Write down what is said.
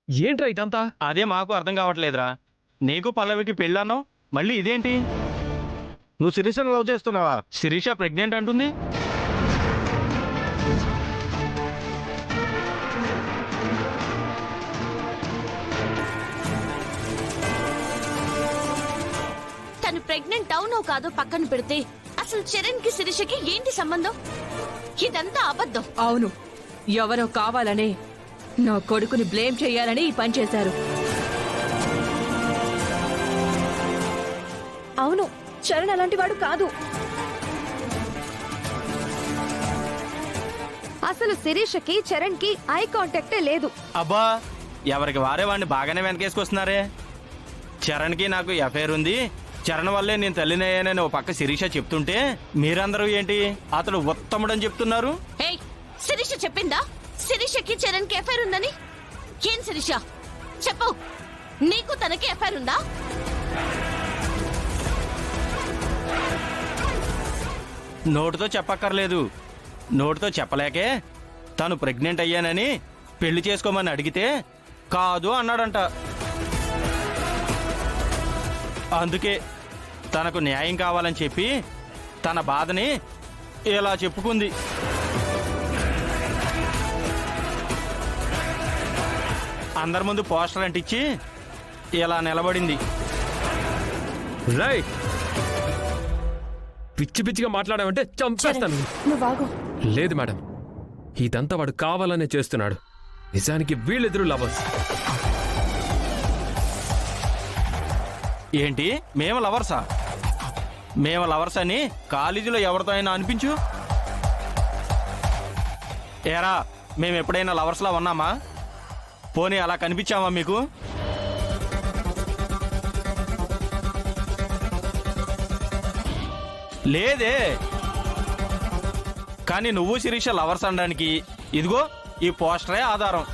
ఏంట్రా ఇదంతా? అదే మాకు అర్థం కావట్లేదురా. నీకు పల్లవికి పెళ్ళన్నావు, మళ్ళీ ఇదేంటి? నువ్వు శిరీషను లవ్ చేస్తున్నావా? శిరీష ప్రెగ్నెంట్ అంటుంది. తను ప్రెగ్నెంట్ అవునో కాదో పక్కన పెడితే అసలు చరణ్ కి శిరీషకి ఏంటి సంబంధం? ఇదంతా అబద్ధం. అవును, ఎవరో కావాలనే నా కొడుకుని బ్లేమ్ చేయాలని ఈ పని చేశారు. అవును, చరణ్ అలాంటి వాడు కాదు. అసలు శిరీషకి చరణ్ కి ఐ కాంటాక్టే లేదు. అబ్బా, ఎవరికి వారే వాడిని బాగానే వెనకేసుకొస్తున్నారే. చరణ్కి నాకు ఎఫైర్ ఉంది, చరణ్ వల్లే నేను తల్లినయ్యానని ఓ పక్క శిరీష చెప్తుంటే మీరందరూ ఏంటి అతడు ఉత్తముడని చెప్తున్నారు? ఏయ్, శిరీష చెప్పిందా శిరీషకి చరణ్ కి ఎఫైర్ ఉందని? ఏం శిరీష చెప్పు, నీకు తనకి ఎఫైర్ ఉందా? నోటితో చెప్పక్కర్లేదు, నోటితో చెప్పలేకే తను ప్రెగ్నెంట్ అయ్యానని పెళ్లి చేసుకోమని అడిగితే కాదు అన్నాడంట. అందుకే తనకు న్యాయం కావాలని చెప్పి తన బాధని ఇలా చెప్పుకుంది. అందరి ముందు పోస్టర్ అంటించి ఇలా నిలబడింది. రై, పిచ్చి పిచ్చిగా మాట్లాడామంటే చంపేస్తాను. నువ్వు ఆగు. లేదు మేడం, ఇదంతా వాడు కావాలనే చేస్తున్నాడు. నిజానికి వీళ్ళిద్దరూ లవర్స్. ఏంటి మేము లవర్సా? మేము లవర్స్ అని కాలేజీలో ఎవరితో అయినా అనిపించు. ఏరా, మేము ఎప్పుడైనా లవర్స్లా ఉన్నామా? పోనీ అలా కనిపించామా మీకు? లేదే. కానీ నువ్వు శిరీష లవర్స్ అనడానికి ఇదిగో ఈ పోస్టరే ఆధారం.